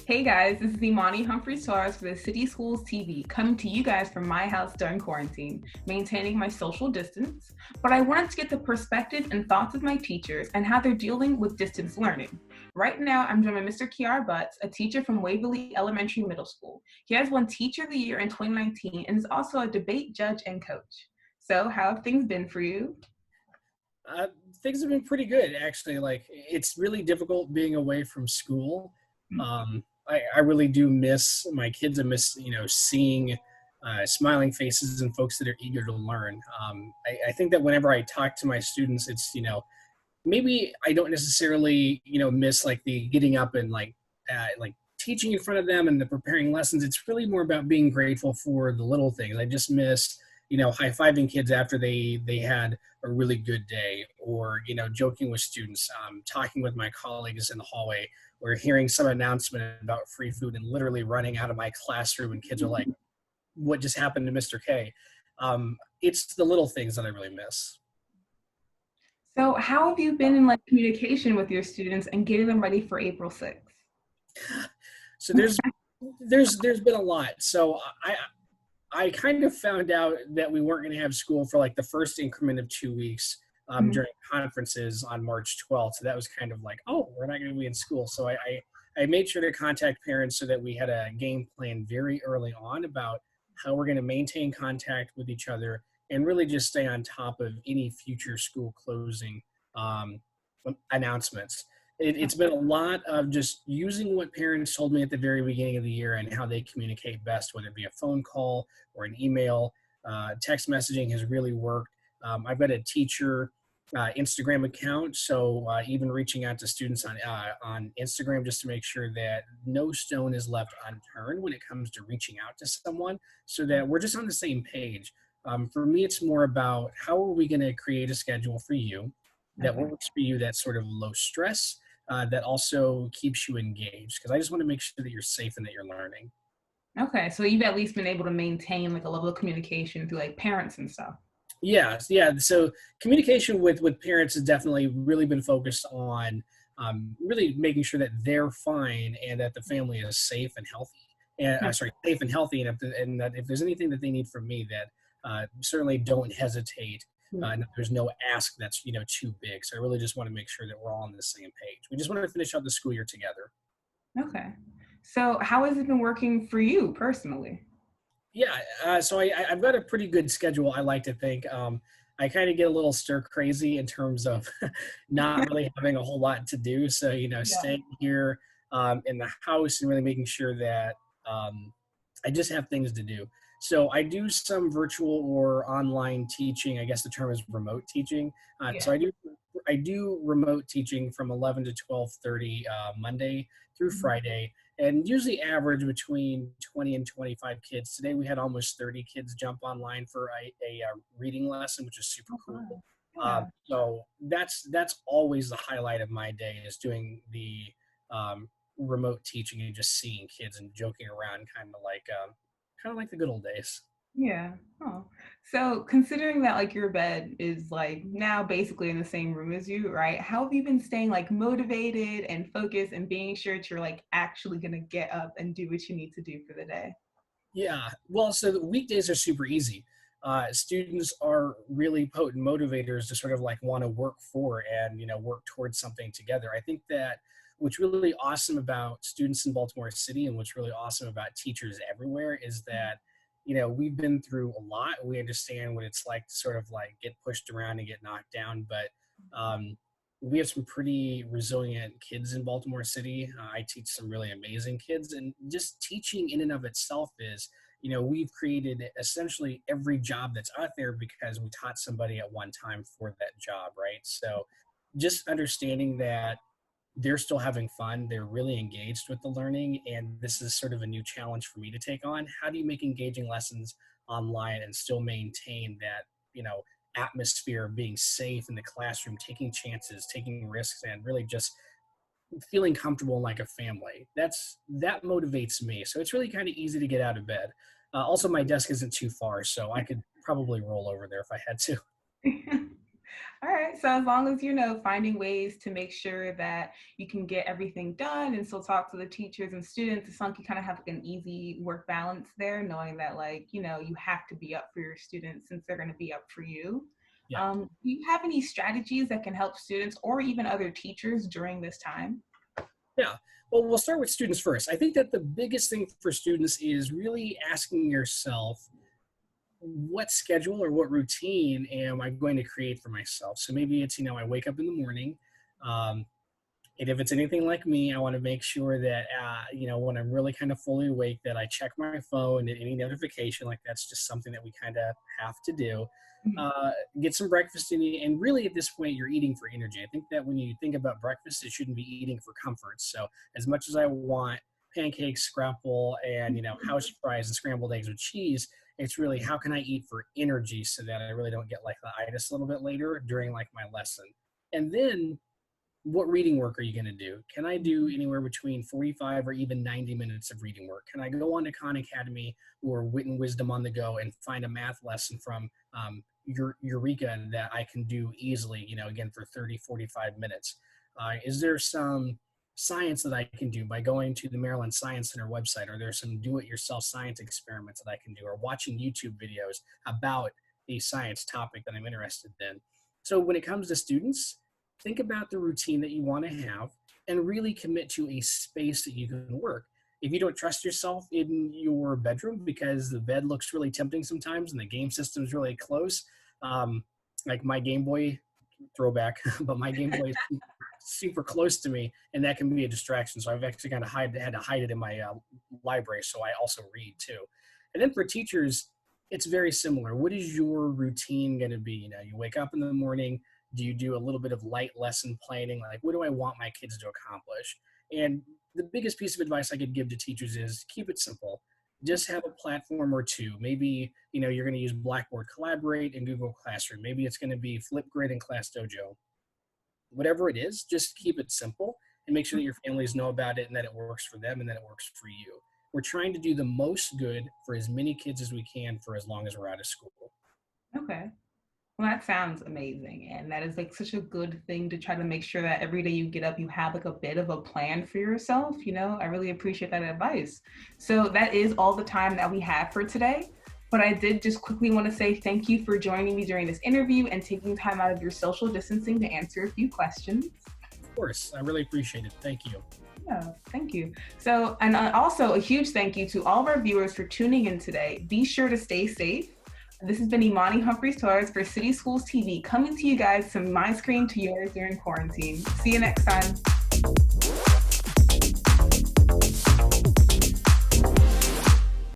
Hey guys, this is Imani Humphreys-Torres for the City Schools TV, coming to you guys from my house during quarantine, maintaining my social distance. But I wanted to get the perspective and thoughts of my teachers and how they're dealing with distance learning. Right now, I'm joined by Mr. Kyair, a teacher from Waverly Elementary Middle School. He has won Teacher of the Year in 2019 and is also a debate judge and coach. So, how have things been for you? Uh, Things have been pretty good, actually. Like, it's really difficult being away from school. I really do miss my kids. I miss, seeing smiling faces and folks that are eager to learn. I think that whenever I talk to my students, it's, maybe I don't necessarily, miss like the getting up and like teaching in front of them and the preparing lessons. It's really more about being grateful for the little things. I just miss, high-fiving kids after they had a really good day, or joking with students, talking with my colleagues in the hallway, or hearing some announcement about free food and literally running out of my classroom and kids are like, what just happened to Mr. K? It's the little things that I really miss. So, how have you been in communication with your students and getting them ready for April 6th? So there's been a lot. So I kind of found out that we weren't going to have school for like the first increment of 2 weeks during conferences on March 12th. So that was kind of like, oh, we're not going to be in school. So I made sure to contact parents so that we had a game plan very early on about how we're going to maintain contact with each other and really just stay on top of any future school closing um, announcements. It's been a lot of just using what parents told me at the very beginning of the year and how they communicate best, whether it be a phone call or an email. Text messaging has really worked. I've got a teacher Instagram account, so even reaching out to students on Instagram just to make sure that no stone is left unturned when it comes to reaching out to someone, so that we're just on the same page. For me, it's more about how are we going to create a schedule for you that Okay. works for you, that's sort of low stress, that also keeps you engaged. Because I just want to make sure that you're safe and that you're learning. Okay, so you've at least been able to maintain like a level of communication through like parents and stuff. Yeah, yeah. So communication with parents has definitely really been focused on really making sure that they're fine and that the family is safe and healthy. And sorry, safe and healthy, and that if there's anything that they need from me, that certainly don't hesitate. And there's no ask that's too big. So I really just want to make sure that we're all on the same page. We just want to finish out the school year together. Okay. So how has it been working for you personally? Yeah, so I've got a pretty good schedule, I like to think. I kind of get a little stir crazy in terms of not really having a whole lot to do. So, Yeah. staying here in the house and really making sure that I just have things to do. So I do some virtual or online teaching. I guess the term is remote teaching. So Yeah. I do remote teaching from 11 to 12:30 Monday through Friday, and usually average between 20 and 25 kids. Today we had almost 30 kids jump online for a reading lesson, which is super Oh, cool. wow. Yeah. So that's always the highlight of my day, is doing the remote teaching and just seeing kids and joking around, kind of like the good old days. Yeah. Oh. So considering that like your bed is like now basically in the same room as you, right? How have you been staying like motivated and focused and being sure that you're like actually gonna get up and do what you need to do for the day? Yeah, well, so the weekdays are super easy. Students are really potent motivators to sort of like want to work for and work towards something together. I think that what's really awesome about students in Baltimore City and what's really awesome about teachers everywhere is that we've been through a lot. We understand what it's like to sort of like get pushed around and get knocked down, but we have some pretty resilient kids in Baltimore City. I teach some really amazing kids, and just teaching in and of itself is, we've created essentially every job that's out there because we taught somebody at one time for that job, right? So just understanding that they're still having fun, they're really engaged with the learning, and this is sort of a new challenge for me to take on. How do you make engaging lessons online and still maintain that, atmosphere of being safe in the classroom, taking chances, taking risks, and really just feeling comfortable like a family? That motivates me. So it's really kind of easy to get out of bed. Also, my desk isn't too far, so I could probably roll over there if I had to. All right. So as long as finding ways to make sure that you can get everything done and still talk to the teachers and students, it's like you kind of have like an easy work balance there, knowing that you have to be up for your students since they're going to be up for you. Yeah. Do you have any strategies that can help students or even other teachers during this time? Yeah. Well, we'll start with students first. I think that the biggest thing for students is really asking yourself, what schedule or what routine am I going to create for myself? So maybe it's, I wake up in the morning. Um, and if it's anything like me, I want to make sure that, when I'm really kind of fully awake, that I check my phone and any notification. Like that's just something that we kind of have to do. Mhm. Uh, get some breakfast in you. And really at this point, you're eating for energy. I think that when you think about breakfast, it shouldn't be eating for comfort. So as much as I want pancakes, scrapple, and, house fries and scrambled eggs with cheese, it's really how can I eat for energy so that I really don't get like the itis a little bit later during like my lesson. And then what reading work are you going to do? Can I do anywhere between 45 or even 90 minutes of reading work? Can I go on to Khan Academy or Wit and Wisdom on the Go and find a math lesson from Eureka that I can do easily, again, for 30, 45 minutes? Is there some science that I can do by going to the Maryland Science Center website? Or there some do-it-yourself science experiments that I can do, or watching YouTube videos about a science topic that I'm interested in? So when it comes to students, think about the routine that you want to have and really commit to a space that you can work. If you don't trust yourself in your bedroom because the bed looks really tempting sometimes and the game system's really close, like my Game Boy, throwback, but my Game Boy is super close to me, and that can be a distraction. So I've actually kind of had to hide it in my library, so I also read too. And then for teachers, it's very similar. What is your routine going to be? You wake up in the morning. Do you do a little bit of light lesson planning? Like, what do I want my kids to accomplish? And the biggest piece of advice I could give to teachers is keep it simple. Just have a platform or two. Maybe, you're going to use Blackboard Collaborate and Google Classroom. Maybe it's going to be Flipgrid and Class Dojo. Whatever it is, just keep it simple and make sure that your families know about it and that it works for them and that it works for you. We're trying to do the most good for as many kids as we can for as long as we're out of school. Okay. Well, that sounds amazing. And that is like such a good thing to try to make sure that every day you get up, you have like a bit of a plan for yourself. I really appreciate that advice. So that is all the time that we have for today. But I did just quickly want to say thank you for joining me during this interview and taking time out of your social distancing to answer a few questions. Of course, I really appreciate it. Thank you. Yeah, thank you. So, and also a huge thank you to all of our viewers for tuning in today. Be sure to stay safe. This has been Imani Humphreys-Torres for City Schools TV, coming to you guys from my screen to yours during quarantine. See you next time.